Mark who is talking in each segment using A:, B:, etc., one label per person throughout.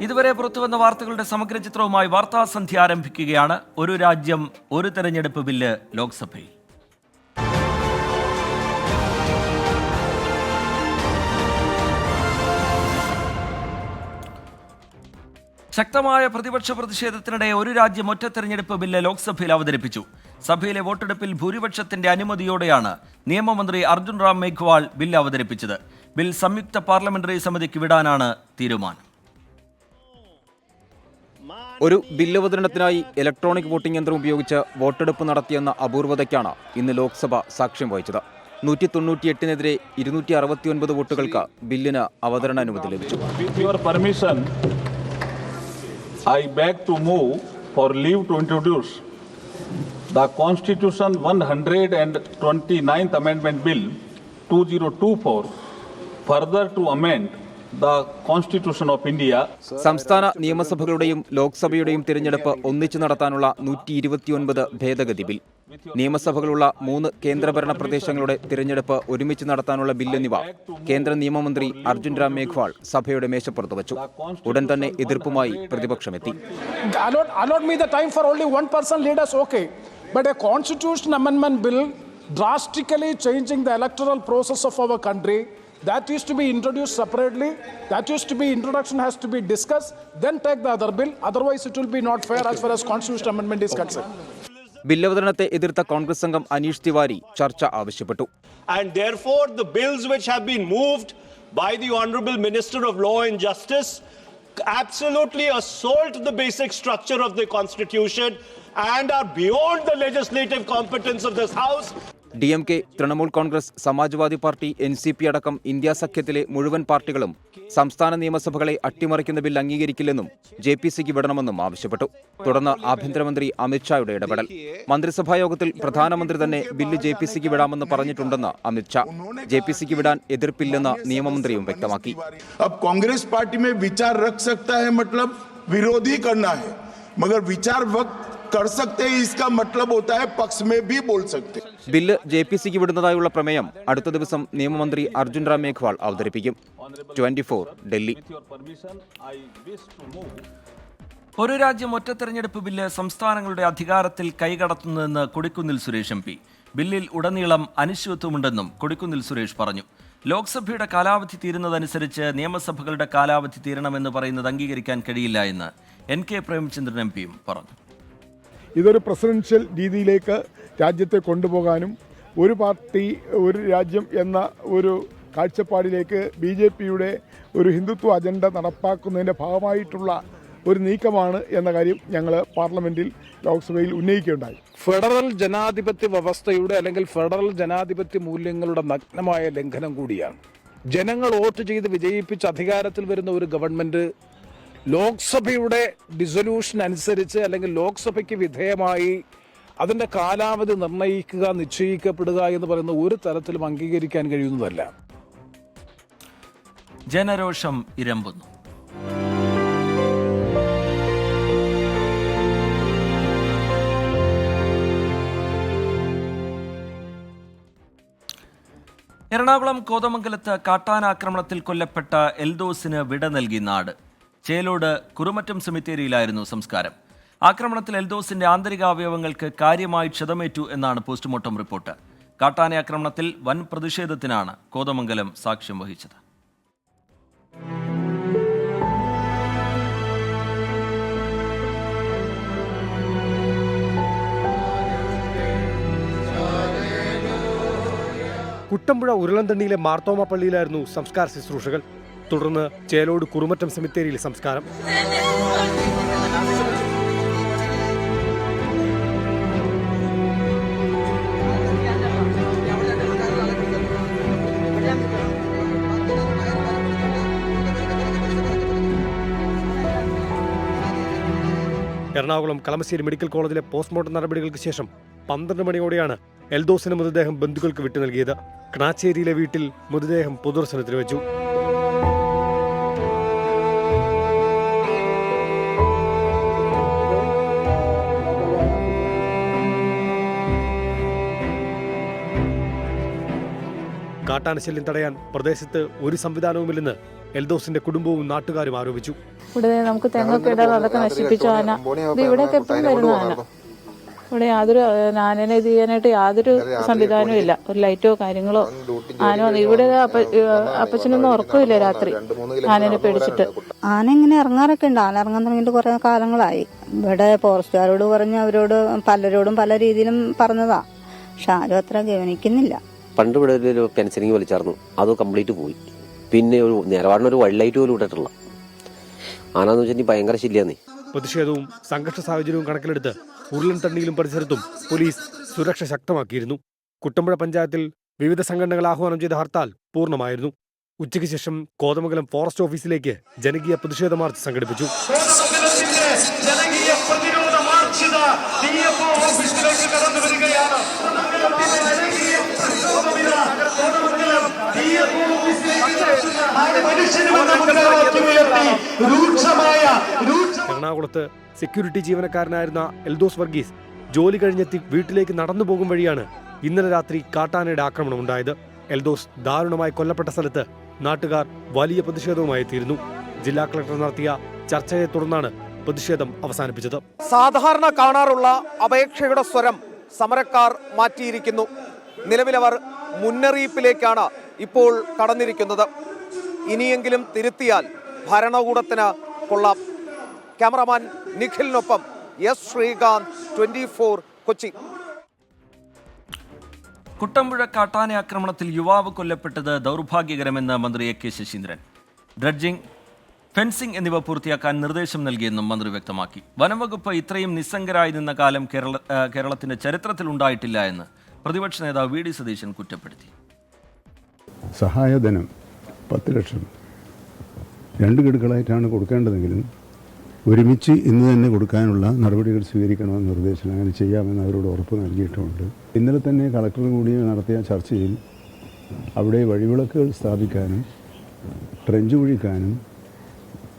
A: ഇതുവരെ പുറത്തുവന്ന വാർത്തകളുടെ സമഗ്ര ചിത്രവുമായി വാർത്താസന്ധ്യ ആരംഭിക്കുകയാണ്. ഒരു രാജ്യം ഒരു തെരഞ്ഞെടുപ്പ് ബില്ല് ലോക്സഭയിൽ. ശക്തമായ പ്രതിപക്ഷ പ്രതിഷേധത്തിനിടെ ഒരു രാജ്യം ഒറ്റ തെരഞ്ഞെടുപ്പ് ബില്ല് ലോക്സഭയിൽ അവതരിപ്പിച്ചു. സഭയിലെ വോട്ടെടുപ്പിൽ ഭൂരിപക്ഷത്തിന്റെ അനുമതിയോടെയാണ് നിയമമന്ത്രി അർജുൻ റാം മേഘ്വാൾ ബില്ല് അവതരിപ്പിച്ചത്. ബിൽ സംയുക്ത പാർലമെന്ററി സമിതിക്ക് വിടാനാണ് തീരുമാനം.
B: ഒരു ബില്ലവതരണത്തിനായി ഇലക്ട്രോണിക് വോട്ടിംഗ് യന്ത്രം ഉപയോഗിച്ച് വോട്ടെടുപ്പ് നടത്തിയെന്ന അപൂർവതയ്ക്കാണ് ഇന്ന് ലോക്സഭ സാക്ഷ്യം വഹിച്ചത്. 198-നെതിരെ 269 വോട്ടുകൾക്ക് ബില്ലിന് അവതരണാനുമതി ലഭിച്ചു.
C: I beg to move for leave to introduce the Constitution 129th Amendment Bill 2024, further to amend the Constitution of India.
B: സംസ്ഥാന നിയമസഭകളുടെയും ലോക്സഭയുടെയും തിരഞ്ഞെടുപ്പ് ഒന്നിച്ചു നടത്താനുള്ള 129 ഭേദഗതി ബിൽ, നിയമസഭകളുള്ള 3 കേന്ദ്രഭരണ പ്രദേശങ്ങളുടെ തിരഞ്ഞെടുപ്പ് ഒരുമിച്ച് നടത്താനുള്ള ബിൽ എന്നിവ കേന്ദ്ര നിയമമന്ത്രി അർജുൻ റാം മേഘ്വാൾ സഭയുടെ മേശപ്പുറത്ത് വച്ചു. ഉടൻ തന്നെ എതിർപ്പുമായി പ്രതിപക്ഷമെത്തി.
D: Allot me the time for only one person leaders, okay, but a constitution amendment bill drastically changing the electoral process of our country, that is to be introduced separately, that is to be introduction has to be discussed, then take the other bill, otherwise it will be not fair as far as constitutional amendment is concerned.
B: ബില്ലവതരണത്തെ എതിർത്ത കോൺഗ്രസ് അംഗം അനീഷ് തിവാരി ചർച്ച ആവശ്യപ്പെട്ടു.
E: And therefore the bills which have been moved by the Honorable Minister of Law and Justice absolutely assault the basic structure of the Constitution and are beyond the legislative competence of this House.
B: DMK, Trinamool Congress, Samajwadi party, NCP അടക്കം India സഖ്യത്തിലെ മുഴുവൻ പാർട്ടികളും സംസ്ഥാന നിയമസഭകളെ അട്ടിമറിക്കുന്ന bill അംഗീകരിക്കില്ലെന്നും JPCക്ക് വിടണമെന്നും ആവശ്യപ്പെട്ടു. തുടർന്ന് ആഭ്യന്തരമന്ത്രി അമിത്ഷായുടെ ഇടപെടൽ. മന്ത്രിസഭാ യോഗത്തിൽ പ്രധാനമന്ത്രി തന്നെ ബില്ല് JPCക്ക് വിടാമെന്ന് പറഞ്ഞിട്ടുണ്ടെന്ന് അമിത്ഷാ. JPCക്ക് വിടാൻ എതിർപ്പില്ലെന്ന് നിയമമന്ത്രിയും വ്യക്തമാക്കി.
F: കോൺഗ്രസ് പാർട്ടി में विचार रख सकता है, मतलब विरोध ही करना है, मगर विचार वक्त कर सकते हैं, इसका मतलब होता है पक्ष में भी बोल सकते.
B: ബില്ല് JPCക്ക് വിടുന്നതായുള്ള പ്രമേയം അടുത്ത ദിവസം നിയമമന്ത്രി അർജുൻ റാം മേഘ്വാൾ അവതരിപ്പിക്കും. 24 ഡൽഹി.
A: ഒരു രാജ്യം ഒറ്റ തെരഞ്ഞെടുപ്പ് ബില്ല് സംസ്ഥാനങ്ങളുടെ അധികാരത്തിൽ കൈകടത്തുന്നതെന്ന് കൊടിക്കുന്നിൽ സുരേഷ് MP. ബില്ലിൽ ഉടനീളം അനിശ്ചിതത്വമുണ്ടെന്നും കൊടിക്കുന്നിൽ സുരേഷ് പറഞ്ഞു. ലോക്സഭയുടെ കാലാവധി തീരുന്നതനുസരിച്ച് നിയമസഭകളുടെ കാലാവധി തീരണമെന്ന് പറയുന്നത് അംഗീകരിക്കാൻ കഴിയില്ല എന്ന് NK പ്രേമചന്ദ്രൻ MPയും പറഞ്ഞു.
G: ഇതൊരു പ്രസിഡൻഷ്യൽ രീതിയിലേക്ക് രാജ്യത്തെ കൊണ്ടുപോകാനും ഒരു പാർട്ടി ഒരു രാജ്യം എന്ന ഒരു കാഴ്ചപ്പാടിലേക്ക് BJPയുടെ ഒരു ഹിന്ദുത്വ അജണ്ട നടപ്പാക്കുന്നതിൻ്റെ ഭാഗമായിട്ടുള്ള ഒരു നീക്കമാണ് എന്ന കാര്യം ഞങ്ങൾ പാർലമെന്റിൽ ലോക്സഭയിൽ ഉന്നയിക്കുകയുണ്ടായി.
D: ഫെഡറൽ ജനാധിപത്യ വ്യവസ്ഥയുടെ അല്ലെങ്കിൽ ഫെഡറൽ ജനാധിപത്യ മൂല്യങ്ങളുടെ നഗ്നമായ ലംഘനം കൂടിയാണ്. ജനങ്ങൾ വോട്ട് ചെയ്ത് വിജയിപ്പിച്ച് അധികാരത്തിൽ വരുന്ന ഒരു ഗവൺമെന്റ് ലോക്സഭയുടെ ഡിസൊല്യൂഷൻ അനുസരിച്ച് അല്ലെങ്കിൽ ലോക്സഭയ്ക്ക് വിധേയമായി അതിൻ്റെ കാലാവധി നിർണ്ണയിക്കുക, നിശ്ചയിക്കപ്പെടുക എന്ന് പറയുന്ന ഒരു തരത്തിലും അംഗീകരിക്കാൻ കഴിയുന്നതല്ല.
A: ജനരോഷം ഇരമ്പുന്നു. എറണാകുളം കോതമംഗലത്ത് കാട്ടാനാക്രമണത്തിൽ കൊല്ലപ്പെട്ട എൽദോസിന് വിട നൽകി നാട്. ചേലോട് കുറുമറ്റം സെമിത്തേരിയിലായിരുന്നു സംസ്കാരം. ആക്രമണത്തിൽ എൽദോസിന്റെ ആന്തരികാവയവങ്ങൾക്ക് കാര്യമായി ക്ഷതമേറ്റു എന്നാണ് പോസ്റ്റ്മോർട്ടം റിപ്പോർട്ട്. കാട്ടാന ആക്രമണത്തിൽ വൻ പ്രതിഷേധത്തിനാണ് കോതമംഗലം സാക്ഷ്യം വഹിച്ചത്.
H: കുട്ടമ്പുഴ ഉരുളന്തണ്ണിയിലെ മാർത്തോമ പള്ളിയിലായിരുന്നു സംസ്കാര ശുശ്രൂഷകൾ. തുടർന്ന് ചേലോട് കുറുമറ്റം സെമിത്തേരിയിൽ സംസ്കാരം. എറണാകുളം കളമശ്ശേരി മെഡിക്കൽ കോളേജിലെ പോസ്റ്റ്മോർട്ടം നടപടികൾക്ക് ശേഷം 12 മണിയോടെയാണ് എൽദോസിന്റെ മൃതദേഹം ബന്ധുക്കൾക്ക് വിട്ടു നൽകിയത്. കണാച്ചേരിയിലെ വീട്ടിൽ മൃതദേഹം പൊതുദർശനത്തിന് വെച്ചു. കാട്ടാനശല്യം തടയാൻ പ്രദേശത്ത് ഒരു സംവിധാനവുമില്ലെന്ന് എൽദോസിന്റെ കുടുംബവും നാട്ടുകാരും ആരോപിച്ചു.
I: ഇവിടെ നമുക്ക് തെങ്ങൊക്കെ ഇടാതെ അതൊക്കെ നശിപ്പിച്ചു ആന. ഇത് ഇവിടെയൊക്കെ എപ്പോഴും വരുന്ന ആന. ഇവിടെ യാതൊരു ആനനെ ഇത് ചെയ്യാനായിട്ട് യാതൊരു സംവിധാനവും ഇല്ല. ഒരു ലൈറ്റോ കാര്യങ്ങളോ ആന ഇവിടെ അപ്പച്ചനൊന്നും ഉറക്കമില്ല രാത്രി ആനനെ പേടിച്ചിട്ട്.
J: ആന ഇങ്ങനെ ഇറങ്ങാറൊക്കെ ഉണ്ട്. ആന ഇറങ്ങാൻ തുടങ്ങിയിട്ട് കുറെ കാലങ്ങളായി. ഇവിടെ ഫോറസ്റ്റുകാരോട് പറഞ്ഞ് അവരോട് പലരോടും പല രീതിയിലും പറഞ്ഞതാ. പക്ഷെ ആരും അത്ര ഗവനിക്കുന്നില്ല.
K: പണ്ട് ഇവിടെ ഒരു ഫെൻസിങ് വലിച്ചായിരുന്നു, അത് കംപ്ലീറ്റ് പോയി. പിന്നെ ഒരു നിലപാടിനൊരു വൈൽഡ് ലൈറ്റ് പോലും ഇട്ടിട്ടുള്ള ആനാന്ന് വെച്ചിട്ടുണ്ടെങ്കിൽ ഭയങ്കര ശല്യാന്നേ.
H: പ്രതിഷേധവും സംഘർഷ സാഹചര്യവും കണക്കിലെടുത്ത് ഉരുളൻ തണ്ണിയിലും പരിസരത്തും പോലീസ് സുരക്ഷ ശക്തമാക്കിയിരുന്നു. കുട്ടമ്പുഴ പഞ്ചായത്തിൽ വിവിധ സംഘടനകൾ ആഹ്വാനം ചെയ്ത ഹർത്താൽ പൂർണ്ണമായിരുന്നു. ഉച്ചയ്ക്ക് ശേഷം കോതമംഗലം ഫോറസ്റ്റ് ഓഫീസിലേക്ക് ജനകീയ പ്രതിഷേധ മാർച്ച് സംഘടിപ്പിച്ചു. എറണാകുളത്ത് സെക്യൂരിറ്റി ജീവനക്കാരനായിരുന്ന എൽദോസ് വർഗീസ് ജോലി കഴിഞ്ഞെത്തി വീട്ടിലേക്ക് നടന്നു പോകും വഴിയാണ് ഇന്നലെ രാത്രി കാട്ടാനയുടെ ആക്രമണം ഉണ്ടായത്. എൽദോസ് ദാരുണമായി കൊല്ലപ്പെട്ട സ്ഥലത്ത് നാട്ടുകാർ വലിയ പ്രതിഷേധവുമായി എത്തിയിരുന്നു. ജില്ലാ കളക്ടർ നടത്തിയ ചർച്ചയെ തുടർന്നാണ് പ്രതിഷേധം അവസാനിപ്പിച്ചത്.
L: സാധാരണ കാണാറുള്ള അപേക്ഷയുടെ സ്വരം സമരക്കാർ മാറ്റിയിരിക്കുന്നു. നിലവിലവർ മുന്നറിയിപ്പിലേക്കാണ് ഇപ്പോൾ കടന്നിരിക്കുന്നത്. ഇനിയെങ്കിലും തിരുത്തിയാൽ ഭരണകൂടത്തിന് കൊള്ളാം. ക്യാമറമാൻ നിഖിലിനൊപ്പം എസ് ശ്രീകാന്ത്, 24 കൊച്ചി.
A: കുട്ടമ്പുഴ കാട്ടാന ആക്രമണത്തിൽ യുവാവ് കൊല്ലപ്പെട്ടത് ദൗർഭാഗ്യകരമെന്ന് മന്ത്രി A K Saseendran. Dredging, fencing എന്നിവ പൂർത്തിയാക്കാൻ നിർദ്ദേശം നൽകിയെന്നും മന്ത്രി വ്യക്തമാക്കി. വനംവകുപ്പ് ഇത്രയും നിസ്സംഗരായി നിന്ന കാലം കേരളത്തിന്റെ ചരിത്രത്തിൽ ഉണ്ടായിട്ടില്ല എന്ന് പ്രതിപക്ഷ നേതാവ് വി ഡി സതീശൻ കുറ്റപ്പെടുത്തി.
G: സഹായധനം 10 ലക്ഷം 2 ഗഡുക്കളായിട്ടാണ് കൊടുക്കേണ്ടതെങ്കിലും ഒരുമിച്ച് ഇന്ന് തന്നെ കൊടുക്കാനുള്ള നടപടികൾ സ്വീകരിക്കണമെന്ന് നിർദ്ദേശം അങ്ങനെ ചെയ്യാമെന്ന് അവരോട് ഉറപ്പ് നൽകിയിട്ടുമുണ്ട്. ഇന്നലെ തന്നെ കളക്ടറും കൂടി നടത്തിയ ചർച്ചയിൽ അവിടെ വഴിവിളക്കുകൾ സ്ഥാപിക്കാനും ട്രെഞ്ച് കുഴിക്കാനും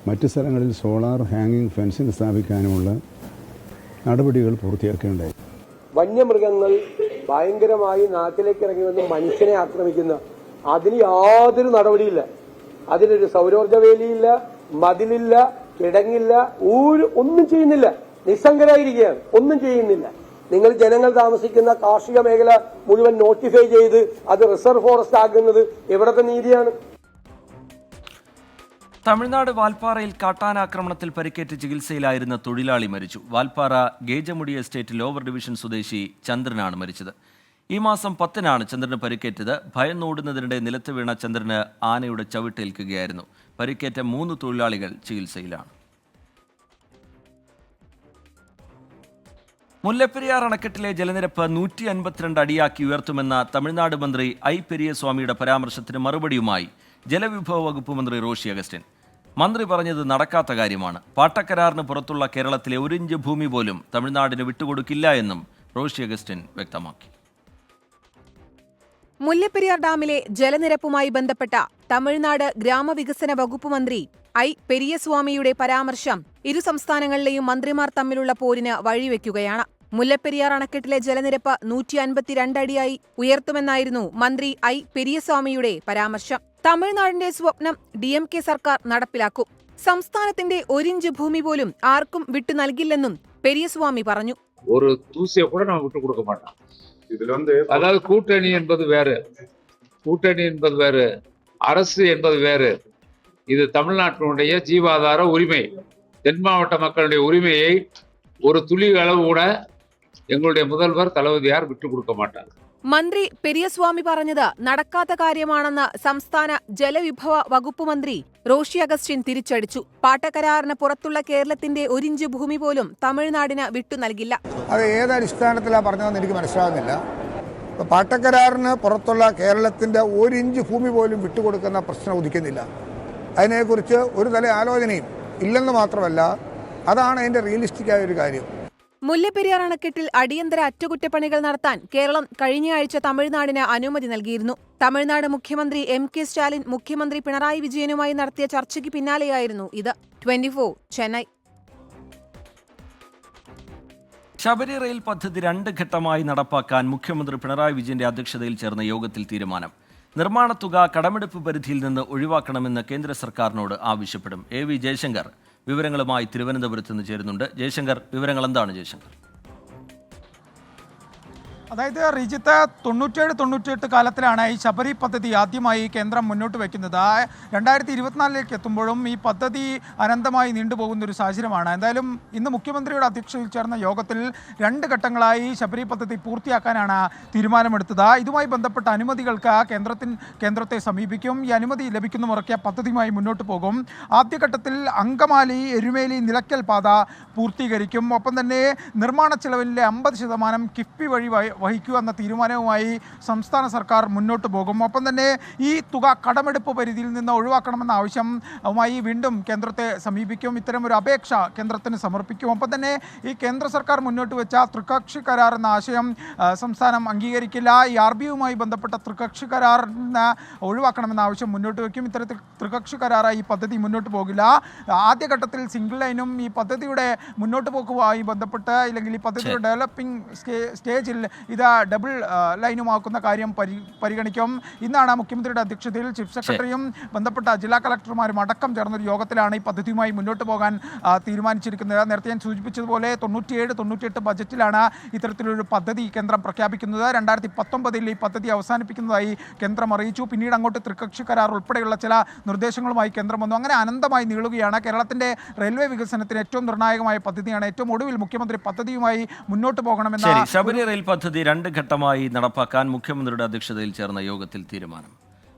G: മറ്റ് സ്ഥലങ്ങളിൽ സോളാർ ഹാങ്ങിങ് ഫെൻസിങ് സ്ഥാപിക്കാനുമുള്ള നടപടികൾ പൂർത്തിയാക്കേണ്ടായി.
L: വന്യമൃഗങ്ങൾ ഭയങ്കരമായി നാട്ടിലേക്ക് ഇറങ്ങി വന്ന് മനുഷ്യനെ ആക്രമിക്കുന്ന അതിന് യാതൊരു നടപടിയില്ല. അതിനൊരു സൗരോർജ്ജ വേലിയില്ല, മതിലില്ല, കിടങ്ങില്ല, ഒന്നും ചെയ്യുന്നില്ല. നിസ്സംഗരായിരിക്കുകയാണ്, ഒന്നും ചെയ്യുന്നില്ല. നിങ്ങൾ ജനങ്ങൾ താമസിക്കുന്ന കാർഷിക മേഖല മുഴുവൻ നോട്ടിഫൈ ചെയ്ത് അത് റിസർവ് ഫോറസ്റ്റ് ആക്കുന്നത് എവിടത്തെ നീതിയാണ്?
A: തമിഴ്നാട് വാൽപ്പാറയിൽ കാട്ടാനാക്രമണത്തിൽ പരിക്കേറ്റ് ചികിത്സയിലായിരുന്ന തൊഴിലാളി മരിച്ചു. വാൽപ്പാറ ഗേജമുടി എസ്റ്റേറ്റ് ലോവർ ഡിവിഷൻ സ്വദേശി ചന്ദ്രനാണ് മരിച്ചത്. ഈ മാസം 10-നാണ് ചന്ദ്രന് പരിക്കേറ്റത്. ഭയന്നോടുന്നതിനിടെ നിലത്ത് വീണ ചന്ദ്രന് ആനയുടെ ചവിട്ടേൽക്കുകയായിരുന്നു. പരിക്കേറ്റ 3 തൊഴിലാളികൾ ചികിത്സയിലാണ്. മുല്ലപ്പെരിയാർ അണക്കെട്ടിലെ ജലനിരപ്പ് 152 അടിയാക്കി ഉയർത്തുമെന്ന തമിഴ്നാട് മന്ത്രി ഐ പെരിയസ്വാമിയുടെ പരാമർശത്തിന് മറുപടിയുമായി ജലവിഭവ വകുപ്പ് മന്ത്രി റോഷി അഗസ്റ്റിൻ. മന്ത്രി പറഞ്ഞത് നടക്കാത്ത കാര്യമാണ്. പാട്ടക്കരാറിന് പുറത്തുള്ള കേരളത്തിലെ 1 ഇഞ്ച് ഭൂമി പോലും തമിഴ്നാടിന് വിട്ടുകൊടുക്കില്ല എന്നും റോഷി അഗസ്റ്റിൻ വ്യക്തമാക്കി.
M: മുല്ലപ്പെരിയാർ ഡാമിലെ ജലനിരപ്പുമായി ബന്ധപ്പെട്ട തമിഴ്നാട് ഗ്രാമവികസന വകുപ്പ് മന്ത്രി ഐ പെരിയസ്വാമിയുടെ പരാമർശം ഇരു സംസ്ഥാനങ്ങളിലെയും മന്ത്രിമാർ തമ്മിലുള്ള പോരിന് വഴിവെക്കുകയാണ്. മുല്ലപ്പെരിയാർ അണക്കെട്ടിലെ ജലനിരപ്പ് 152 അടിയായി ഉയർത്തുമെന്നായിരുന്നു മന്ത്രി ഐ പെരിയസ്വാമിയുടെ പരാമർശം. തമിഴ്നാടിന്റെ സ്വപ്നം DMK സർക്കാർ നടപ്പിലാക്കും. സംസ്ഥാനത്തിന്റെ 1 ഇഞ്ച് ഭൂമി പോലും ആർക്കും വിട്ടു നൽകില്ലെന്നും പെരിയസ്വാമി പറഞ്ഞു.
N: ஒரு தூசியை கூட நம்ம விட்டு கொடுக்க மாட்டோம். அதாவது கூட்டணி என்பது வேறு, அரசு என்பது வேறு. இது தமிழ்நாட்டினுடைய ஜீவாதார உரிமை. தென் மாவட்ட மக்களுடைய உரிமையை ஒரு துளி அளவு கூட எங்களுடைய முதல்வர் தளபதியார் விட்டு கொடுக்க மாட்டார்.
M: മന്ത്രി പെരിയസ്വാമി പറഞ്ഞത് നടക്കാത്ത കാര്യമാണെന്ന് സംസ്ഥാന ജലവിഭവ വകുപ്പ് മന്ത്രി റോഷി അഗസ്റ്റിൻ തിരിച്ചടിച്ചു. പാട്ടക്കരാറിന് പുറത്തുള്ള കേരളത്തിന്റെ 1 ഇഞ്ച് ഭൂമി പോലും തമിഴ്നാടിന് വിട്ടു നൽകില്ല.
O: അത് ഏതടിസ്ഥാനത്തിലാണ് പറഞ്ഞതെന്ന് എനിക്ക് മനസ്സിലാകുന്നില്ല. പാട്ടക്കരാറിന് പുറത്തുള്ള കേരളത്തിന്റെ 1 ഇഞ്ച് ഭൂമി പോലും വിട്ടുകൊടുക്കുന്ന പ്രശ്നം ഉദിക്കുന്നില്ല. അതിനെക്കുറിച്ച് ഒരു തല ആലോചനയും ഇല്ലെന്ന് മാത്രമല്ല, അതാണ് അതിന്റെ റിയലിസ്റ്റിക് ആയ ഒരു കാര്യം.
M: മുല്ലപ്പെരിയാർ അണക്കെട്ടിൽ അടിയന്തര അറ്റകുറ്റപ്പണികൾ നടത്താൻ കേരളം കഴിഞ്ഞയാഴ്ച തമിഴ്നാടിന് അനുമതി നൽകിയിരുന്നു. തമിഴ്നാട് മുഖ്യമന്ത്രി MK സ്റ്റാലിൻ മുഖ്യമന്ത്രി പിണറായി വിജയനുമായി നടത്തിയ ചർച്ചയ്ക്ക് പിന്നാലെയായിരുന്നു ഇത്. 24 ചെന്നൈ.
A: ശബരി റെയിൽ പദ്ധതി 2 ഘട്ടമായി നടപ്പാക്കാൻ മുഖ്യമന്ത്രി പിണറായി വിജയന്റെ അധ്യക്ഷതയിൽ ചേർന്ന യോഗത്തിൽ തീരുമാനം. നിർമ്മാണ തുക കടമെടുപ്പ് പരിധിയിൽ നിന്ന് ഒഴിവാക്കണമെന്ന് കേന്ദ്ര സർക്കാരിനോട് ആവശ്യപ്പെടും. AV ജയശങ്കർ വിവരങ്ങളുമായി തിരുവനന്തപുരത്ത് നിന്ന് ചേരുന്നുണ്ട്. ജയശങ്കർ, വിവരങ്ങൾ എന്താണ് ജയശങ്കർ?
P: അതായത് റിജിത്ത് 97-98 കാലത്തിലാണ് ഈ ശബരി പദ്ധതി ആദ്യമായി കേന്ദ്രം മുന്നോട്ട് വയ്ക്കുന്നത്. 2024 എത്തുമ്പോഴും ഈ പദ്ധതി അനന്തമായി നീണ്ടുപോകുന്ന ഒരു സാഹചര്യമാണ്. എന്തായാലും ഇന്ന് മുഖ്യമന്ത്രിയുടെ അധ്യക്ഷതയിൽ ചേർന്ന യോഗത്തിൽ 2 ഘട്ടങ്ങളായി ശബരി പദ്ധതി പൂർത്തിയാക്കാനാണ് തീരുമാനമെടുത്തത്. ഇതുമായി ബന്ധപ്പെട്ട അനുമതികൾക്ക് കേന്ദ്രത്തെ സമീപിക്കും. ഈ അനുമതി ലഭിക്കുന്ന മുറയ്ക്ക് പദ്ധതിയുമായി മുന്നോട്ട് പോകും. ആദ്യഘട്ടത്തിൽ അങ്കമാലി എരുമേലി നിലയ്ക്കൽ പാത പൂർത്തീകരിക്കും. ഒപ്പം തന്നെ നിർമ്മാണ ചെലവിലെ 50% കിഫ്ബി വഴി വഹിക്കുക എന്ന തീരുമാനവുമായി സംസ്ഥാന സർക്കാർ മുന്നോട്ട് പോകും. ഒപ്പം തന്നെ ഈ തുക കടമെടുപ്പ് പരിധിയിൽ നിന്ന് ഒഴിവാക്കണമെന്ന ആവശ്യവുമായി വീണ്ടും കേന്ദ്രത്തെ സമീപിക്കും. ഇത്തരമൊരു അപേക്ഷ കേന്ദ്രത്തിന് സമർപ്പിക്കും. ഒപ്പം തന്നെ ഈ കേന്ദ്ര സർക്കാർ മുന്നോട്ട് വെച്ച ത്രികക്ഷി കരാർ എന്ന ആശയം സംസ്ഥാനം അംഗീകരിക്കില്ല. ഈ RBIയുമായി ബന്ധപ്പെട്ട ത്രികക്ഷി കരാറിന് ഒഴിവാക്കണമെന്ന ആവശ്യം മുന്നോട്ട് വയ്ക്കും. ഇത്തരത്തിൽ ത്രികക്ഷി കരാറായി ഈ പദ്ധതി മുന്നോട്ട് പോകില്ല. ആദ്യഘട്ടത്തിൽ സിംഗിൾ ലൈനും ഈ പദ്ധതിയുടെ മുന്നോട്ട് പോക്കുമായി ബന്ധപ്പെട്ട് അല്ലെങ്കിൽ ഈ പദ്ധതിയുടെ ഡെവലപ്പിംഗ് സ്റ്റേജിൽ ഇത് ഡബിൾ ലൈനുമാക്കുന്ന കാര്യം പരിഗണിക്കും. ഇന്നാണ് മുഖ്യമന്ത്രിയുടെ അധ്യക്ഷതയിൽ ചീഫ് സെക്രട്ടറിയും ബന്ധപ്പെട്ട ജില്ലാ കളക്ടർമാരും അടക്കം ചേർന്നൊരു യോഗത്തിലാണ് ഈ പദ്ധതിയുമായി മുന്നോട്ട് പോകാൻ തീരുമാനിച്ചിരിക്കുന്നത്. നേരത്തെ ഞാൻ സൂചിപ്പിച്ചതുപോലെ 97-98 ബജറ്റിലാണ് ഇത്തരത്തിലൊരു പദ്ധതി കേന്ദ്രം പ്രഖ്യാപിക്കുന്നത്. 2019 ഈ പദ്ധതി അവസാനിപ്പിക്കുന്നതായി കേന്ദ്രം അറിയിച്ചു. പിന്നീട് അങ്ങോട്ട് ത്രികക്ഷി കരാർ ഉൾപ്പെടെയുള്ള ചില നിർദ്ദേശങ്ങളുമായി കേന്ദ്രം വന്നു. അങ്ങനെ അനന്തമായി നീളുകയാണ്. കേരളത്തിന്റെ റെയിൽവേ വികസനത്തിന് ഏറ്റവും നിർണായകമായ പദ്ധതിയാണ്. ഏറ്റവും ഒടുവിൽ മുഖ്യമന്ത്രി പദ്ധതിയുമായി മുന്നോട്ട് പോകണമെന്ന
A: ശബരി റെയിൽ പദ്ധതി 2 ഘട്ടമായി നടപ്പാക്കാൻ മുഖ്യമന്ത്രിയുടെ അധ്യക്ഷതയിൽ ചേർന്ന യോഗത്തിൽ തീരുമാനം.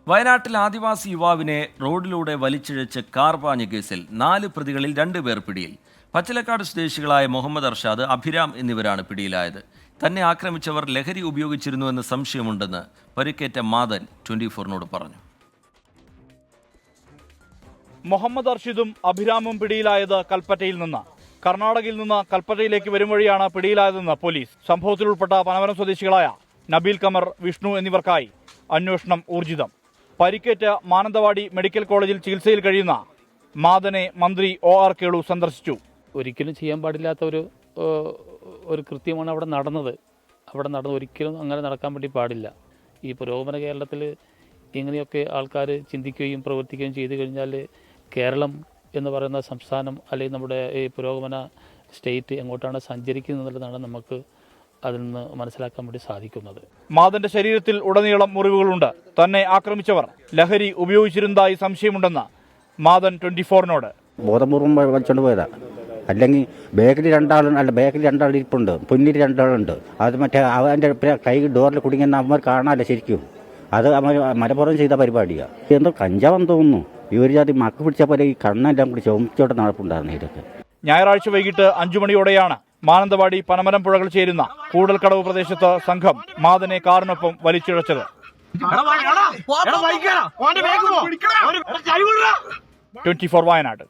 A: വയനാട്ടിൽ ആദിവാസി യുവാവിനെ റോഡിലൂടെ വലിച്ചിഴച്ച് കാർ പാഞ്ഞ കേസിൽ 4 പ്രതികളിൽ 2 പേർ പിടിയിൽ. പച്ചിലക്കാട് സ്വദേശികളായ മുഹമ്മദ് അർഷാദ്, അഭിരാം എന്നിവരാണ് പിടിയിലായത്. തന്നെ ആക്രമിച്ചവർ ലഹരി ഉപയോഗിച്ചിരുന്നുവെന്ന് സംശയമുണ്ടെന്ന് പരിക്കേറ്റ മാദൻ 24-നോട് പറഞ്ഞു.
Q: മുഹമ്മദ് അർഷിദും അഭിരാമും പിടിയിലായത് കൽപ്പറ്റയിൽ നിന്ന്. കർണാടകയിൽ നിന്ന് കൽപ്പറ്റയിലേക്ക് വരും വഴിയാണ് പിടിയിലായതെന്ന് പോലീസ്. സംഭവത്തിൽ ഉൾപ്പെട്ട പനവരം സ്വദേശികളായ നബീൽ കമർ, വിഷ്ണു എന്നിവർക്കായി അന്വേഷണം ഊർജിതം. പരിക്കേറ്റ് മാനന്തവാടി മെഡിക്കൽ കോളേജിൽ ചികിത്സയിൽ കഴിയുന്ന മാദനെ മന്ത്രി OR കേളു സന്ദർശിച്ചു.
R: ഒരിക്കലും ചെയ്യാൻ പാടില്ലാത്ത ഒരു കൃത്യമാണ് അവിടെ നടന്നത്. ഒരിക്കലും അങ്ങനെ നടക്കാൻ വേണ്ടി പാടില്ല. ഈ പുരോഗമന കേരളത്തിൽ ഇങ്ങനെയൊക്കെ ആൾക്കാർ ചിന്തിക്കുകയും പ്രവർത്തിക്കുകയും ചെയ്തു കഴിഞ്ഞാൽ കേരളം എന്ന് പറയുന്ന സംസ്ഥാനം അല്ലെങ്കിൽ നമ്മുടെ ഈ പുരോഗമന സ്റ്റേറ്റ് എങ്ങോട്ടാണ് സഞ്ചരിക്കുന്നത് എന്നുള്ളതാണ് നമുക്ക് അതിൽ നിന്ന് മനസ്സിലാക്കാൻ വേണ്ടി സാധിക്കുന്നത്.
Q: മാദന്റെ ശരീരത്തിൽ ഉടനീളം മുറിവുകളുണ്ട്. തന്നെ ആക്രമിച്ചവർ ലഹരി ഉപയോഗിച്ചിരുന്നതായി സംശയമുണ്ടെന്ന് മാദൻ 24-നോട്.
S: ബോധപൂർവം വലിച്ചോണ്ട് പോയതാ. അല്ലെങ്കിൽ ബാക്കിൽ 2 ഇരിപ്പുണ്ട്, പിന്നിൽ 2 ആളുണ്ട്. അത് മറ്റേ അവൻ്റെ കൈ ഡോറിൽ കുടുങ്ങിയെന്ന് അവന്മാർ കാണാമല്ലോ ശരിക്കും. അത് അവർ മലപ്പുറം ചെയ്ത പരിപാടിയാണ്. എന്തോ കഞ്ചാവെന്ന് തോന്നുന്നു. ഈ ഒരു ജാതി മക്ക് പിടിച്ച പോലെ ഈ കണ്ണെല്ലാം കൂടി ചുമച്ചോട്ട് നടപ്പുണ്ടായിരുന്നു ഇതൊക്കെ.
Q: ഞായറാഴ്ച വൈകിട്ട് 5 മണിയോടെയാണ് മാനന്തവാടി പനമരം പുഴകൾ ചേരുന്ന കൂടൽക്കടവ് പ്രദേശത്ത് സംഘം മാദനെ കാറിനൊപ്പം വലിച്ചിഴച്ചത്. 24 വയനാട്.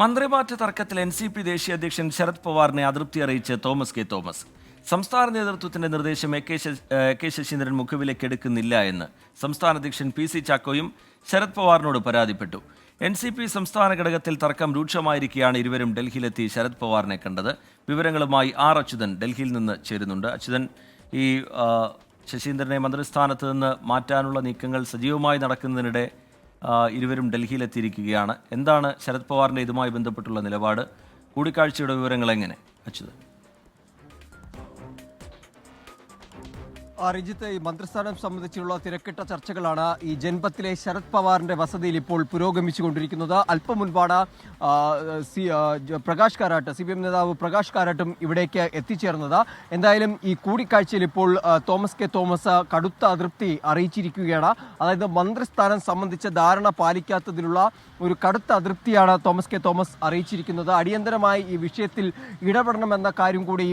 A: മന്ത്രിമാറ്റ തർക്കത്തിൽ NCP ദേശീയ അധ്യക്ഷൻ ശരത് പവാറിനെ അതൃപ്തി അറിയിച്ച് തോമസ് കെ തോമസ്. സംസ്ഥാന നേതൃത്വത്തിന്റെ നിർദ്ദേശം കെ ശശീന്ദ്രൻ മുഖവിലേക്ക് എടുക്കുന്നില്ല എന്ന് സംസ്ഥാന അധ്യക്ഷൻ PC ചാക്കോയും ശരത് പവാറിനോട് പരാതിപ്പെട്ടു. NCP സംസ്ഥാന ഘടകത്തിൽ തർക്കം രൂക്ഷമായിരിക്കെയാണ് ഇരുവരും ഡൽഹിയിലെത്തി ശരത് പവാറിനെ കണ്ടത്. വിവരങ്ങളുമായി R അച്യുതൻ ഡൽഹിയിൽ നിന്ന് ചേരുന്നുണ്ട്. അച്യുതൻ, ഈ ശശീന്ദ്രനെ മന്ത്രിസ്ഥാനത്ത് നിന്ന് മാറ്റാനുള്ള നീക്കങ്ങൾ സജീവമായി നടക്കുന്നതിനിടെ ഇരുവരും ഡൽഹിയിലെത്തിയിരിക്കുകയാണ്. എന്താണ് ശരത് പവാറിന്റെ ഇതുമായി ബന്ധപ്പെട്ടുള്ള നിലപാട്? കൂടിക്കാഴ്ചയുടെ വിവരങ്ങൾ എങ്ങനെ അച്യുതൻ?
T: റിജിത്ത്, ഈ മന്ത്രിസ്ഥാനം സംബന്ധിച്ചുള്ള തിരക്കിട്ട ചർച്ചകളാണ് ഈ ജൻപത്തിലെ ശരത് പവാറിന്റെ വസതിയിൽ ഇപ്പോൾ പുരോഗമിച്ചുകൊണ്ടിരിക്കുന്നത്. അല്പം മുൻപാണ് പ്രകാശ് കാരാട്ട്, CPM നേതാവ് പ്രകാശ് കാരാട്ടും ഇവിടേക്ക് എത്തിച്ചേർന്നത്. എന്തായാലും ഈ കൂടിക്കാഴ്ചയിൽ ഇപ്പോൾ തോമസ് കെ തോമസ് കടുത്ത അതൃപ്തി അറിയിച്ചിരിക്കുകയാണ്. അതായത് മന്ത്രിസ്ഥാനം സംബന്ധിച്ച ധാരണ പാലിക്കാത്തതിലുള്ള ഒരു കടുത്ത അതൃപ്തിയാണ് തോമസ് കെ തോമസ് അറിയിച്ചിരിക്കുന്നത്. അടിയന്തരമായി ഈ വിഷയത്തിൽ ഇടപെടണമെന്ന കാര്യം കൂടി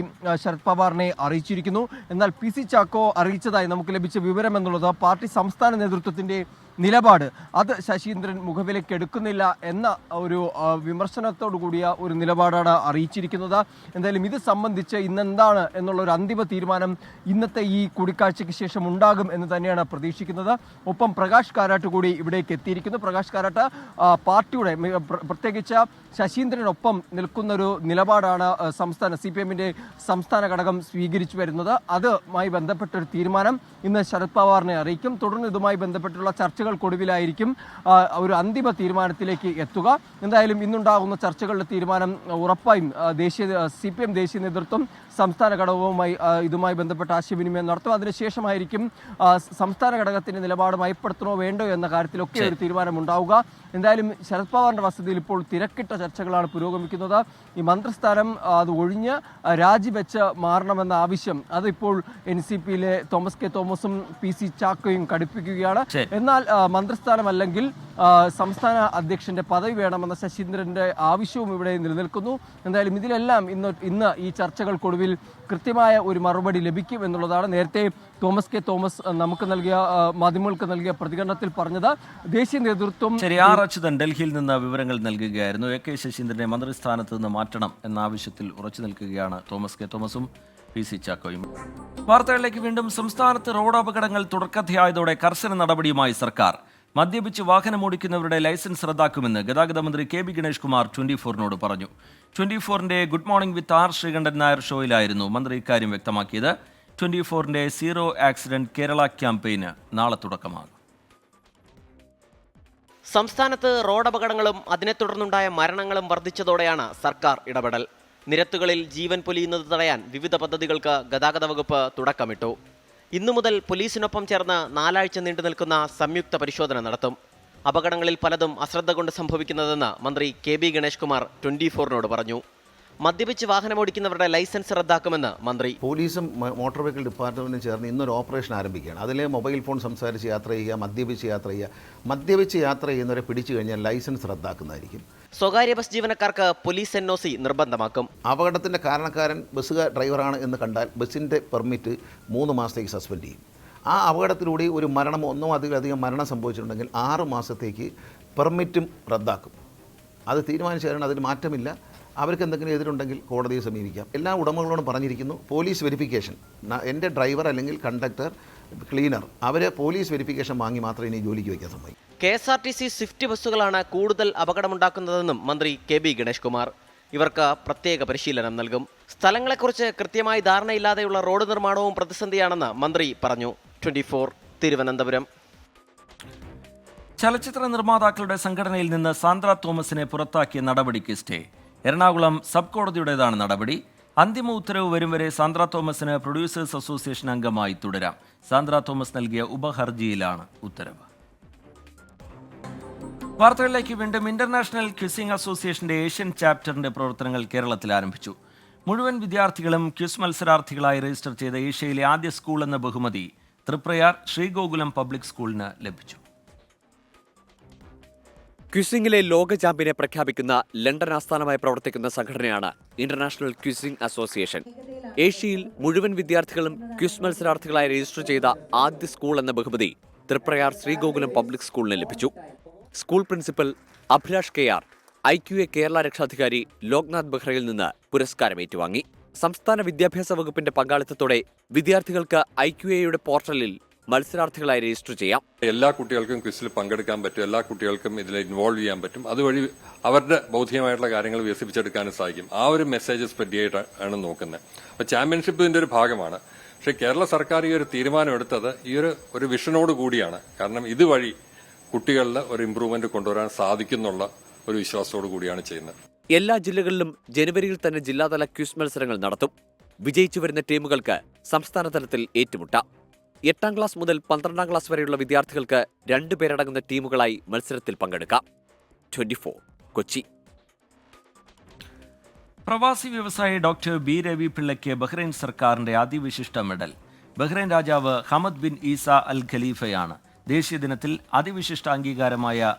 T: ശരത് പവാറിനെ അറിയിച്ചിരിക്കുന്നു. എന്നാൽ PC ചാക്കോ അറിയിച്ചതായി നമുക്ക് ലഭിച്ച വിവരം എന്നുള്ളത് പാർട്ടി സംസ്ഥാന നേതൃത്വത്തിന്റെ നിലപാട് അത് ശശീന്ദ്രൻ മുഖവിലേക്ക് എടുക്കുന്നില്ല എന്ന ഒരു വിമർശനത്തോടു കൂടിയ ഒരു നിലപാടാണ് അറിയിച്ചിരിക്കുന്നത്. എന്തായാലും ഇത് സംബന്ധിച്ച് ഇന്നെന്താണ് എന്നുള്ള ഒരു അന്തിമ തീരുമാനം ഇന്നത്തെ ഈ കൂടിക്കാഴ്ചയ്ക്ക് ശേഷം ഉണ്ടാകും എന്ന് തന്നെയാണ് പ്രതീക്ഷിക്കുന്നത്. ഒപ്പം പ്രകാശ് കാരാട്ട് കൂടി ഇവിടേക്ക് എത്തിയിരിക്കുന്നു. പ്രകാശ് കാരാട്ട് പാർട്ടിയുടെ പ്രത്യേകിച്ച് ശശീന്ദ്രനൊപ്പം നിൽക്കുന്നൊരു നിലപാടാണ് സംസ്ഥാന CPM-ന്റെ സംസ്ഥാന ഘടകം സ്വീകരിച്ചു വരുന്നത്. അതുമായി ബന്ധപ്പെട്ടൊരു തീരുമാനം ഇന്ന് ശരത് പവാറിനെ അറിയിക്കും. തുടർന്ന് ഇതുമായി ബന്ധപ്പെട്ടുള്ള ചർച്ചകൾക്കൊടുവിലായിരിക്കും ഒരു അന്തിമ തീരുമാനത്തിലേക്ക് എത്തുക. എന്തായാലും ഇന്നുണ്ടാകുന്ന ചർച്ചകളുടെ തീരുമാനം ഉറപ്പായും CPM ദേശീയ നേതൃത്വം സംസ്ഥാന ഘടകവുമായി ഇതുമായി ബന്ധപ്പെട്ട ആശയവിനിമയം നടത്തും. അതിനുശേഷമായിരിക്കും സംസ്ഥാന ഘടകത്തിന്റെ നിലപാട് മയപ്പെടുത്തണോ വേണ്ടോ എന്ന കാര്യത്തിലൊക്കെ ഒരു തീരുമാനം ഉണ്ടാവുക. എന്തായാലും ശരത് പവാറിന്റെ വസതിയിൽ ഇപ്പോൾ തിരക്കിട്ട ചർച്ചകളാണ് പുരോഗമിക്കുന്നത്. ഈ മന്ത്രിസ്ഥാനം അത് ഒഴിഞ്ഞ് രാജിവെച്ച് മാറണമെന്ന ആവശ്യം അതിപ്പോൾ NCP-യിലെ തോമസ് കെ തോമസും PC ചാക്കോയും കടുപ്പിക്കുകയാണ്. എന്നാൽ മന്ത്രിസ്ഥാനം അല്ലെങ്കിൽ സംസ്ഥാന അധ്യക്ഷന്റെ പദവി വേണമെന്ന ശശീന്ദ്രന്റെ ആവശ്യവും ഇവിടെ നിലനിൽക്കുന്നു. എന്തായാലും ഇതിലെല്ലാം ഇന്ന് ഈ ചർച്ചകൾക്കൊടുവിൽ കൃത്യമായ ഒരു മറുപടി ലഭിക്കും എന്നുള്ളതാണ് നേരത്തെ തോമസ് കെ തോമസ് നമുക്ക് നൽകിയ മാധ്യമങ്ങൾക്ക് നൽകിയ പ്രതികരണത്തിൽ പറഞ്ഞത്. ദേശീയ നേതൃത്വം
A: അച്യുതൻ ഡൽഹിയിൽ നിന്ന് വിവരങ്ങൾ നൽകുകയായിരുന്നു. AK ശശീന്ദ്രനെ മന്ത്രിസ്ഥാനത്ത് നിന്ന് മാറ്റണം എന്ന ആവശ്യത്തിൽ ഉറച്ചു നിൽക്കുകയാണ് തോമസ് കെ തോമസും PC ചാക്കോയും. വാർത്തകളിലേക്ക് വീണ്ടും. സംസ്ഥാനത്ത് റോഡ് അപകടങ്ങൾ തുടർക്കഥയായതോടെ കർശന നടപടിയുമായി സർക്കാർ. മദ്യപിച്ച് വാഹനമോടിക്കുന്നവരുടെ ലൈസൻസ് റദ്ദാക്കുമെന്ന് ഗതാഗത മന്ത്രി KB ഗണേഷ് കുമാർ 24-നോട് പറഞ്ഞു. 24-ന്റെ good morning with R Sreekandan Nair ഷോയിലായിരുന്നു മന്ത്രി ഇക്കാര്യം വ്യക്തമാക്കിയത്. 24-ന്റെ സീറോ ആക്സിഡന്റ് കേരള ക്യാമ്പയിന് നാളെ തുടക്കമാകും.
U: സംസ്ഥാനത്ത് റോഡപകടങ്ങളും അതിനെ തുടർന്നുണ്ടായ മരണങ്ങളും വർദ്ധിച്ചതോടെയാണ് സർക്കാർ ഇടപെടൽ. നിരത്തുകളിൽ ജീവൻ പൊലിയുന്നത് തടയാൻ വിവിധ പദ്ധതികൾക്ക് ഗതാഗത വകുപ്പ് തുടക്കമിട്ടു. ഇന്നു മുതൽ പോലീസിനൊപ്പം ചേർന്ന് 4 ആഴ്ച നീണ്ടു നിൽക്കുന്ന സംയുക്ത പരിശോധന നടത്തും. അപകടങ്ങളിൽ പലതും അശ്രദ്ധ കൊണ്ട് സംഭവിക്കുന്നതെന്ന് മന്ത്രി KB ഗണേഷ് കുമാർ 24-നോട് പറഞ്ഞു. മദ്യപിച്ച് വാഹനമോടിക്കുന്നവരുടെ ലൈസൻസ് റദ്ദാക്കുമെന്ന് മന്ത്രി.
V: പോലീസും മോട്ടോർ വെഹിക്കിൾ ഡിപ്പാർട്ട്മെന്റും ചേർന്ന് ഇന്നൊരു ഓപ്പറേഷൻ ആരംഭിക്കുകയാണ്. അതിൽ മൊബൈൽ ഫോൺ സംസാരിച്ച് യാത്ര ചെയ്യുക, മദ്യപിച്ച് യാത്ര ചെയ്യുക. മദ്യപിച്ച് യാത്ര ചെയ്യുന്നവരെ പിടിച്ചു കഴിഞ്ഞാൽ ലൈസൻസ് റദ്ദാക്കുന്നതായിരിക്കും.
U: സ്വകാര്യ ബസ് ജീവനക്കാർക്ക് പോലീസ് NOC നിർബന്ധമാക്കും.
V: അപകടത്തിന്റെ കാരണക്കാരൻ ബസ് ഡ്രൈവറാണ് എന്ന് കണ്ടാൽ ബസിന്റെ പെർമിറ്റ് 3 മാസത്തേക്ക് സസ്പെൻഡ് ചെയ്യും. ആ അപകടത്തിലൂടെ ഒരു മരണമോ ഒന്നോ അതിലധികം മരണം സംഭവിച്ചിട്ടുണ്ടെങ്കിൽ 6 മാസത്തേക്ക് പെർമിറ്റും റദ്ദാക്കും. അത് തീരുമാനിച്ചാലാണ്, അതിന് മാറ്റമില്ല. അവർക്ക് എന്തെങ്കിലും എതിരുണ്ടെങ്കിൽ കോടതിയെ സമീപിക്കാം. എല്ലാ ഉടമകളോടും പറഞ്ഞിരിക്കുന്നു, പോലീസ് വെരിഫിക്കേഷൻ. എൻ്റെ ഡ്രൈവർ അല്ലെങ്കിൽ കണ്ടക്ടർ, ക്ലീനർ അവരെ പോലീസ് വെരിഫിക്കേഷൻ വാങ്ങി മാത്രമേ ഇനി ജോലിക്ക് വയ്ക്കാൻ സമ്മതിക്കൂ.
U: KSRTC സ്വിഫ്റ്റ് ബസ്സുകളാണ് കൂടുതൽ അപകടമുണ്ടാക്കുന്നതെന്നും മന്ത്രി KB ഗണേഷ് കുമാർ. ഇവർക്ക് പ്രത്യേക പരിശീലനം നൽകും. സ്ഥലങ്ങളെക്കുറിച്ച് കൃത്യമായി ധാരണയില്ലാതെയുള്ള റോഡ് നിർമ്മാണവും പ്രതിസന്ധിയാണെന്ന് മന്ത്രി പറഞ്ഞു. 24 തിരുവനന്തപുരം.
A: ചലച്ചിത്ര നിർമ്മാതാക്കളുടെ സംഘടനയിൽ നിന്ന് സാന്ദ്ര തോമസിനെ പുറത്താക്കിയ നടപടിക്ക് സ്റ്റേ. എറണാകുളം സബ് കോടതിയുടേതാണ് നടപടി. അന്തിമ ഉത്തരവ് വരും വരെ സാന്ദ്ര തോമസിന് പ്രൊഡ്യൂസേഴ്സ് അസോസിയേഷൻ അംഗമായി തുടരാം. സാന്ദ്ര തോമസ് നൽകിയ ഉപഹർജിയിലാണ് ഉത്തരവ്. വാർത്തകളിലേക്ക് വീണ്ടും. ഇന്റർനാഷണൽ ക്വിസിംഗ് അസോസിയേഷന്റെ ഏഷ്യൻ ചാപ്റ്ററിന്റെ പ്രവർത്തനങ്ങൾ കേരളത്തിൽ ആരംഭിച്ചു. മുഴുവൻ വിദ്യാർത്ഥികളും ക്വിസ് മത്സരാർത്ഥികളായി രജിസ്റ്റർ ചെയ്ത ഏഷ്യയിലെ ആദ്യ സ്കൂൾ എന്ന ബഹുമതി തൃപ്രയാർ ശ്രീഗോകുലം പബ്ലിക് സ്കൂളിന് ലഭിച്ചു.
W: ക്വിസിംഗിലെ ലോക ചാമ്പ്യനെ പ്രഖ്യാപിക്കുന്ന ലണ്ടൻ ആസ്ഥാനമായി പ്രവർത്തിക്കുന്ന സംഘടനയാണ് ഇന്റർനാഷണൽ ക്വിസിംഗ് അസോസിയേഷൻ. ഏഷ്യയിൽ മുഴുവൻ വിദ്യാർത്ഥികളും ക്വിസ് മത്സരാർത്ഥികളായി രജിസ്റ്റർ ചെയ്ത ആദ്യ സ്കൂൾ എന്ന ബഹുമതി തൃപ്രയാർ ശ്രീഗോകുലം പബ്ലിക് സ്കൂളിന് ലഭിച്ചു. School principal Abhilash KR IQA Kerala രക്ഷാധികാരി ലോക്നാഥ് ബെഹ്റയിൽ നിന്ന് പുരസ്കാരം ഏറ്റുവാങ്ങി. സംസ്ഥാന വിദ്യാഭ്യാസ വകുപ്പിന്റെ പങ്കാളിത്തത്തോടെ വിദ്യാർത്ഥികൾക്ക് IQAയുടെ പോർട്ടലിൽ മത്സരാർത്ഥികളായി രജിസ്റ്റർ ചെയ്യാം.
X: എല്ലാ കുട്ടികൾക്കും ക്വിസിൽ പങ്കെടുക്കാൻ പറ്റും, എല്ലാ കുട്ടികൾക്കും ഇതിൽ ഇൻവോൾവ് ചെയ്യാൻ പറ്റും. അതുവഴി അവരുടെ ബൗദ്ധികമായിട്ടുള്ള കാര്യങ്ങൾ വികസിപ്പിച്ചെടുക്കാനും സാധിക്കും. ആ ഒരു മെസ്സേജ് സ്പ്രെഡ് ചെയ്തിട്ടാണ് നോക്കുന്നത്. അപ്പോൾ ചാമ്പ്യൻഷിപ്പ് ഇതിന്റെ ഒരു ഭാഗമാണ്. പക്ഷേ കേരള സർക്കാർ ഈ ഒരു തീരുമാനം എടുത്തത് ഈ ഒരു വിഷനോട് കൂടിയാണ്. കാരണം ഇതുവഴി കുട്ടികളിൽ ഒരു ഇംപ്രൂവ്മെന്റ് കൊണ്ടുവരാൻ സാധിക്കുന്നുള്ള ഒരു വിശ്വാസത്തോടു കൂടിയാണ് ചെയ്യുന്നത്.
W: എല്ലാ ജില്ലകളിലും ജനുവരിയിൽ തന്നെ ജില്ലാതല ക്വിസ് മത്സരങ്ങൾ നടത്തും. വിജയിച്ചു വരുന്ന ടീമുകൾക്ക് സംസ്ഥാന തലത്തിൽ ഏറ്റുമുട്ടാം. 8ാം ക്ലാസ് മുതൽ 12ാം ക്ലാസ് വരെയുള്ള വിദ്യാർത്ഥികൾക്ക് 2 പേരടങ്ങുന്ന ടീമുകളായി മത്സരത്തിൽ പങ്കെടുക്കാം. 24 കൊച്ചി.
A: പ്രവാസി വ്യവസായി ഡോക്ടർ B രവി പിള്ളയ്ക്ക് ബഹ്റൈൻ സർക്കാരിന്റെ അതിവിശിഷ്ട മെഡൽ. ബഹ്റൈൻ രാജാവ് ഹമദ് ബിൻ ഈസ അൽ ഖലീഫയാണ് ദേശീയ ദിനത്തിൽ അതിവിശിഷ്ട അംഗീകാരമായ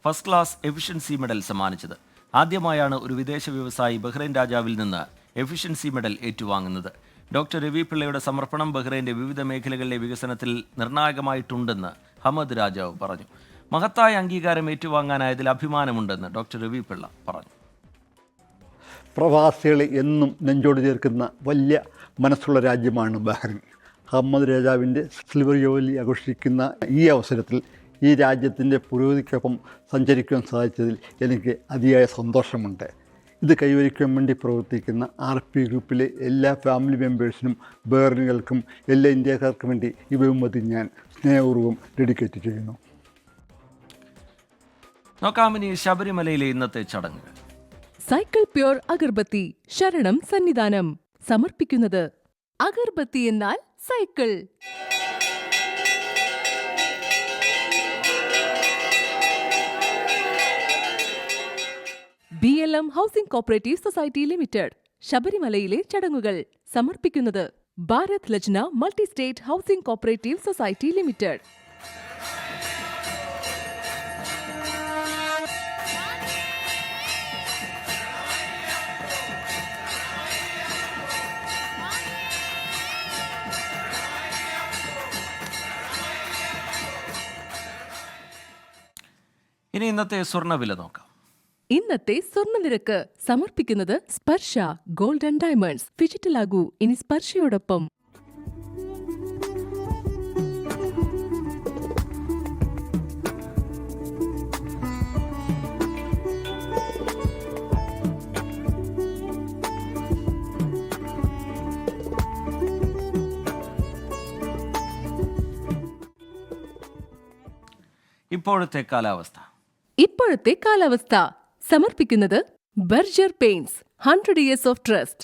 A: ഫസ്റ്റ് ക്ലാസ് എഫിഷ്യൻസി മെഡൽ സമ്മാനിച്ചത്. ആദ്യമായാണ് ഒരു വിദേശ വ്യവസായി ബഹ്റൈൻ രാജാവിൽ നിന്ന് എഫിഷ്യൻസി മെഡൽ ഏറ്റുവാങ്ങുന്നത്. ഡോക്ടർ രവി പിള്ളയുടെ സമർപ്പണം ബഹ്റൈന്റെ വിവിധ മേഖലകളിലെ വികസനത്തിൽ നിർണായകമായിട്ടുണ്ടെന്ന് ഹമദ് രാജാവ് പറഞ്ഞു. മഹത്തായ അംഗീകാരം ഏറ്റുവാങ്ങാനായതിൽ അഭിമാനമുണ്ടെന്ന് ഡോക്ടർ രവി പിള്ള പറഞ്ഞു.
B: പ്രവാസികളെ എന്നും നെഞ്ചോട് ചേർക്കുന്ന വലിയ മനസ്സുള്ള രാജ്യമാണ് ബഹ്റിൻ. ഹമ്മദ് രാജാവിൻ്റെ സിൽവർ ജൂബിലി ആഘോഷിക്കുന്ന ഈ അവസരത്തിൽ ഈ രാജ്യത്തിൻ്റെ പുരോഗതിക്കൊപ്പം സഞ്ചരിക്കുവാൻ സാധിച്ചതിൽ എനിക്ക് അതിയായ സന്തോഷമുണ്ട്. ഇത് കൈവരിക്കാൻ വേണ്ടി പ്രവർത്തിക്കുന്ന RP ഗ്രൂപ്പിലെ എല്ലാ ഫാമിലി മെമ്പേഴ്സിനും ബഹ്റിനുകൾക്കും എല്ലാ ഇന്ത്യക്കാർക്കും വേണ്ടി ഈ ബഹുമതി ഞാൻ സ്നേഹപൂർവ്വം ഡെഡിക്കേറ്റ് ചെയ്യുന്നു.
A: നോക്കാമിനി ശബരിമലയിലെ ഇന്നത്തെ ചടങ്ങുകൾ.
C: സൈക്കിൾ പ്യൂർ അഗർബത്തി ശരണം സന്നിധാനം സമർപ്പിക്കുന്നത് അഗർബത്തി എന്നാൽ cycle. BLM housing cooperative society limited ശബരിമലയിലെ ചടങ്ങുകൾ സമർപ്പിക്കുന്നത് Bharat Lajna multi state housing cooperative society limited.
A: ഇനി ഇന്നത്തെ സ്വർണ്ണവില നോക്കാം.
C: ഇന്നത്തെ സ്വർണ്ണനിരക്ക് സമർപ്പിക്കുന്നത് സ്പർശ ഗോൾഡ് ആൻഡ് ഡയമണ്ട്സ്. ഫിജിറ്റലാകൂ ഇനി സ്പർശയോടൊപ്പം.
A: ഇപ്പോഴത്തെ കാലാവസ്ഥ.
C: ഇപ്പോഴത്തെ കാലാവസ്ഥ സമർപ്പിക്കുന്നത് Berger paints 100 years of trust.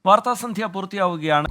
A: വാർത്താസന്ധ്യ പൂർത്തിയാവുകയാണ്.